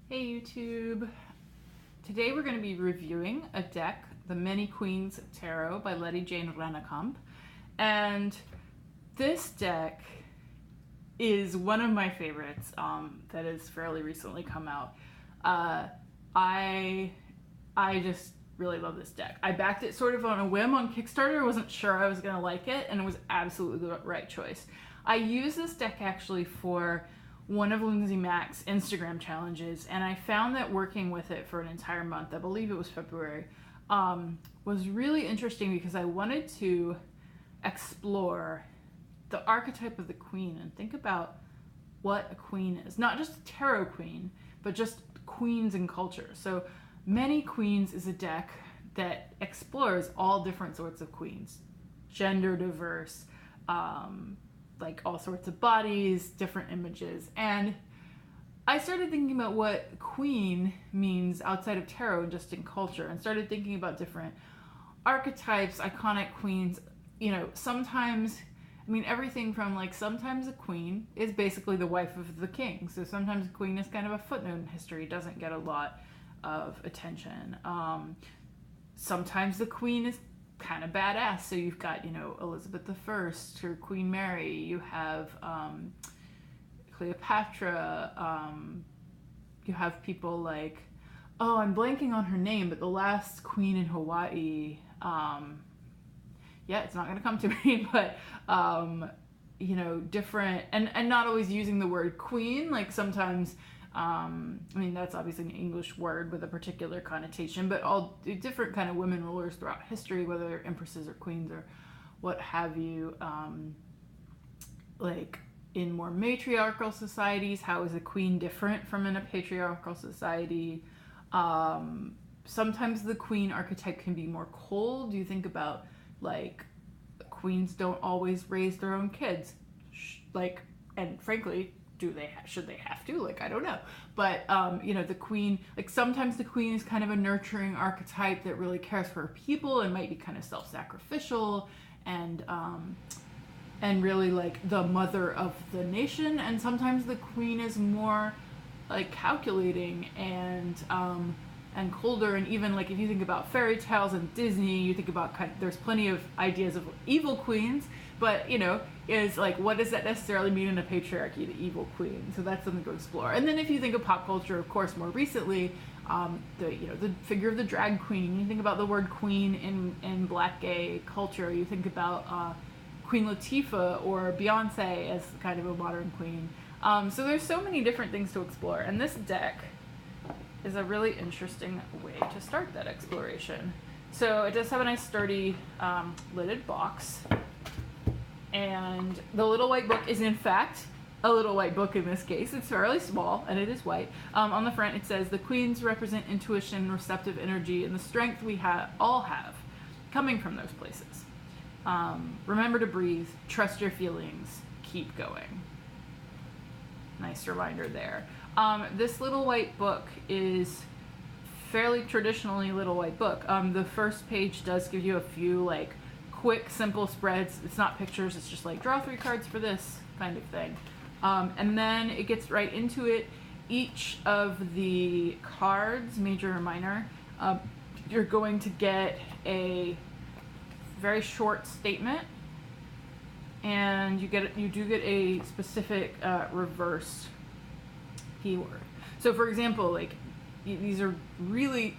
Hey YouTube! Today we're going to be reviewing a deck, the Many Queens Tarot by Lettie Jane Rennekamp. And this deck is one of my favorites that has fairly recently come out. I just really love this deck. I backed it sort of on a whim on Kickstarter. I wasn't sure I was going to like it, and it was absolutely the right choice. I used this deck actually for one of Lindsay Mack's Instagram challenges, and I found that working with it for an entire month, I believe it was February, was really interesting because I wanted to explore the archetype of the queen and think about what a queen is. Not just a tarot queen, but just queens in culture. So Many Queens is a deck that explores all different sorts of queens, gender diverse, like all sorts of bodies, different images. And I started thinking about what queen means outside of tarot and just in culture, and started thinking about different archetypes, iconic queens. You know, sometimes, I mean, everything from like sometimes a queen is basically the wife of the king. So sometimes a queen is kind of a footnote in history, doesn't get a lot of attention. Sometimes the queen is kind of badass. So you've got, you know, Elizabeth I or Queen Mary. You have Cleopatra. You have people like, oh, I'm blanking on her name, but the last queen in Hawaii. Yeah, it's not going to come to me, but you know, different, and not always using the word queen. Like sometimes, I mean, that's obviously an English word with a particular connotation, but all different kind of women rulers throughout history, whether they're empresses or queens or what have you. Like in more matriarchal societies, how is a queen different from in a patriarchal society? Sometimes the queen archetype can be more cold. You think about like queens don't always raise their own kids, like, and frankly, should they have to? Like, I don't know. But, you know, the queen, like sometimes the queen is kind of a nurturing archetype that really cares for her people and might be kind of self-sacrificial and really like the mother of the nation. And sometimes the queen is more like calculating and colder. And even like if you think about fairy tales and Disney, you think about there's plenty of ideas of evil queens, but you know, is like, what does that necessarily mean in a patriarchy, the evil queen? So that's something to explore. And then if you think of pop culture, of course, more recently, the figure of the drag queen. You think about the word queen in Black gay culture. You think about Queen Latifah or Beyonce as kind of a modern queen. So there's so many different things to explore, and this deck is a really interesting way to start that exploration. So it does have a nice sturdy lidded box, and the little white book is in fact a little white book in this case. It's fairly small and it is white. On the front it says, the queens represent intuition, receptive energy, and the strength we all have coming from those places. Remember to breathe, trust your feelings, keep going. Nice reminder there. This little white book is fairly traditionally little white book. The first page does give you a few like quick, simple spreads. It's not pictures, it's just like draw 3 cards for this kind of thing. And then it gets right into it. Each of the cards, major or minor, you're going to get a very short statement, and you do get a specific reverse keyword. So for example, like these are really,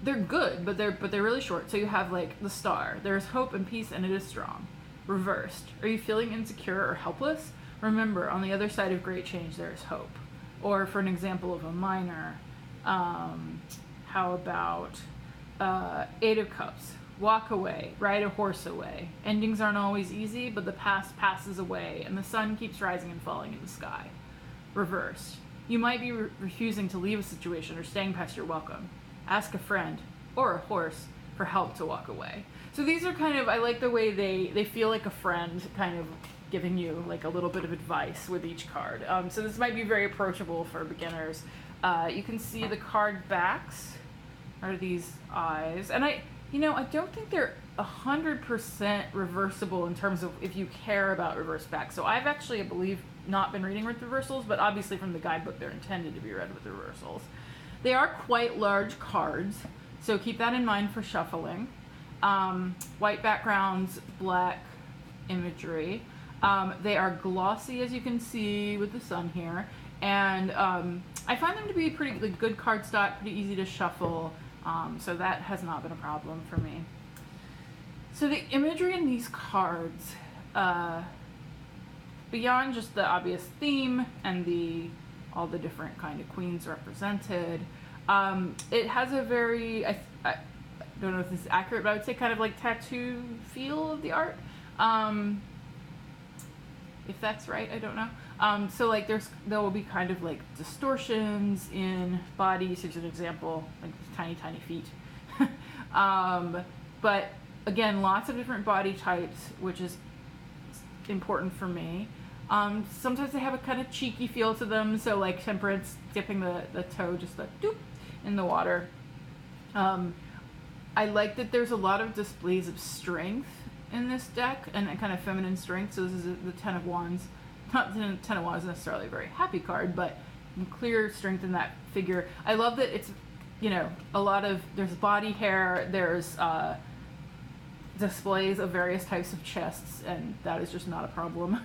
they're good, but they're really short. So you have like the star, there's hope and peace and it is strong. Reversed, are you feeling insecure or helpless? Remember, on the other side of great change there is hope. Or for an example of a minor, how about 8 of Cups, walk away, ride a horse away. Endings aren't always easy, but the past passes away and the sun keeps rising and falling in the sky. Reversed, you might be refusing to leave a situation or staying past your welcome. Ask a friend or a horse for help to walk away. So these are kind of, I like the way they feel like a friend, kind of giving you like a little bit of advice with each card. So this might be very approachable for beginners. You can see the card backs are these eyes, and I don't think they're 100% reversible in terms of if you care about reverse back. So I've actually, I believe, not been reading with reversals, but obviously from the guidebook they're intended to be read with reversals. They are quite large cards, so keep that in mind for shuffling. White backgrounds, black imagery. They are glossy, as you can see with the sun here, and I find them to be pretty good cardstock, pretty easy to shuffle, so that has not been a problem for me. So the imagery in these cards, beyond just the obvious theme and all the different kind of queens represented, it has a very, I don't know if this is accurate, but I would say kind of like tattoo feel of the art. If that's right, I don't know. So like there will be kind of like distortions in bodies. Here's an example, like tiny, tiny feet. But again, lots of different body types, which is important for me. Sometimes they have a kind of cheeky feel to them. So like Temperance dipping the toe just like doop in the water. I like that there's a lot of displays of strength in this deck, and a kind of feminine strength. So this is the Ten of Wands. Not the Ten of Wands is necessarily a very happy card, but clear strength in that figure. I love that it's, you know, there's body hair, there's displays of various types of chests, and that is just not a problem.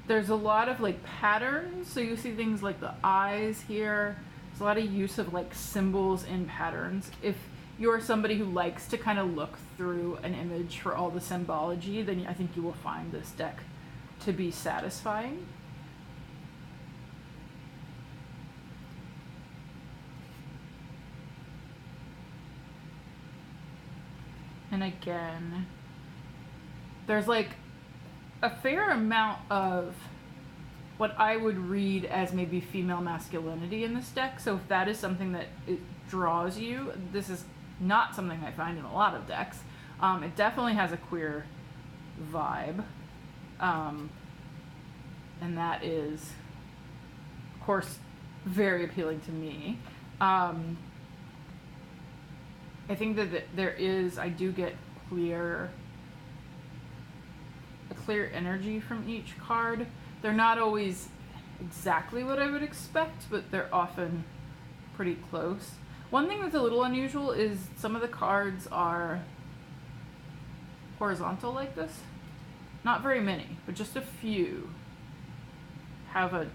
There's a lot of like patterns, so you see things like the eyes here. There's a lot of use of like symbols in patterns. If you're somebody who likes to kind of look through an image for all the symbology, then I think you will find this deck to be satisfying. And again, there's like a fair amount of what I would read as maybe female masculinity in this deck. So if that is something that it draws you, this is not something I find in a lot of decks. It definitely has a queer vibe. And that is, of course, very appealing to me. I think that I do get a clear energy from each card. They're not always exactly what I would expect, but they're often pretty close. One thing that's a little unusual is some of the cards are horizontal like this. Not very many, but just a few have a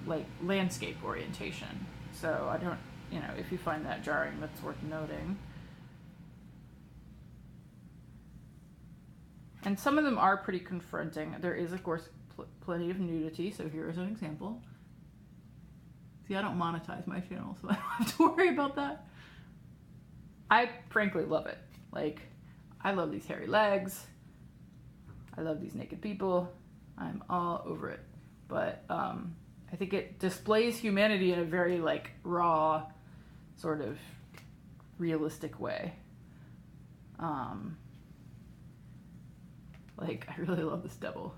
like landscape orientation. So I don't, you know, if you find that jarring, that's worth noting. And some of them are pretty confronting. There is, of course, plenty of nudity. So here is an example. See, I don't monetize my channel, so I don't have to worry about that. I frankly love it. Like, I love these hairy legs. I love these naked people. I'm all over it. But I think it displays humanity in a very like raw, sort of realistic way. Like, I really love this devil.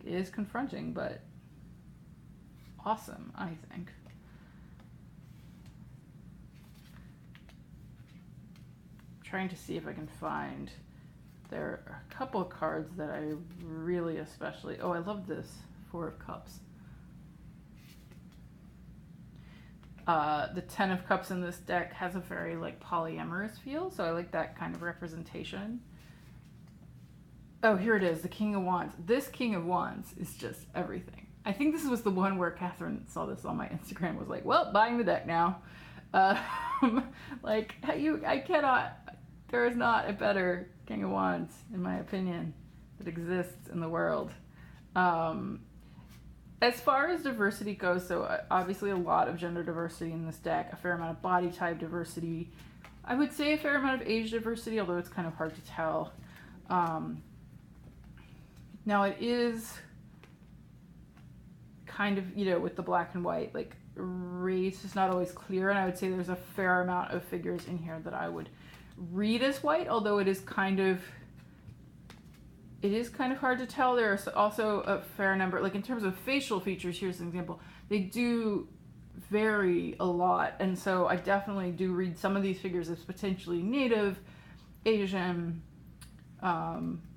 It is confronting, but awesome, I think. I'm trying to see if I can find, there are a couple of cards that I really especially, oh, I love this, Four of Cups. The Ten of Cups in this deck has a very like polyamorous feel, so I like that kind of representation. Oh, here it is, the King of Wands. This King of Wands is just everything. I think this was the one where Catherine saw this on my Instagram, was like, well, buying the deck now. Like, I cannot, there is not a better King of Wands, in my opinion, that exists in the world. As far as diversity goes, so obviously a lot of gender diversity in this deck, a fair amount of body type diversity. I would say a fair amount of age diversity, although it's kind of hard to tell. Now it is kind of, you know, with the black and white, like race is not always clear, and I would say there's a fair amount of figures in here that I would read as white, although it is kind of hard to tell. There's also a fair number, like in terms of facial features, here's an example, they do vary a lot, and so I definitely do read some of these figures as potentially Native, Asian,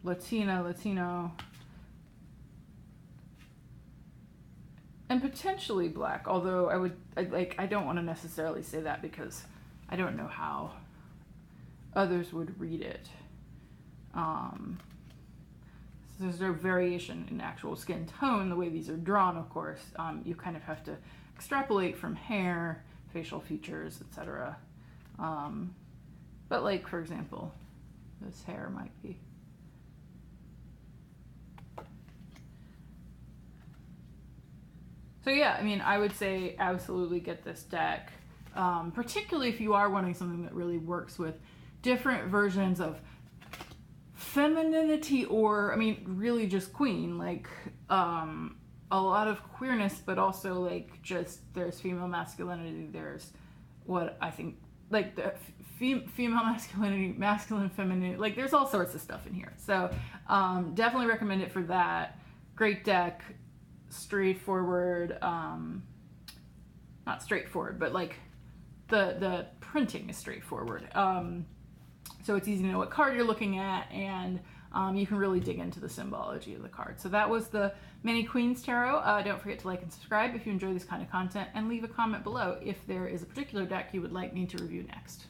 Latino, And potentially black, although I don't want to necessarily say that because I don't know how others would read it. So there's no variation in actual skin tone the way these are drawn, of course. You kind of have to extrapolate from hair, facial features, etc. But like, for example, this hair might be. So yeah, I mean, I would say absolutely get this deck, particularly if you are wanting something that really works with different versions of femininity, or, I mean, really just queen, like, a lot of queerness, but also, like, just, there's female masculinity, there's what I think, like, the female masculinity, masculine femininity, like, there's all sorts of stuff in here. So, definitely recommend it for that. Great deck. Straightforward, not straightforward, but like the printing is straightforward. So it's easy to know what card you're looking at, and you can really dig into the symbology of the card. So that was the Many Queens Tarot. Don't forget to like and subscribe if you enjoy this kind of content, and leave a comment below if there is a particular deck you would like me to review next.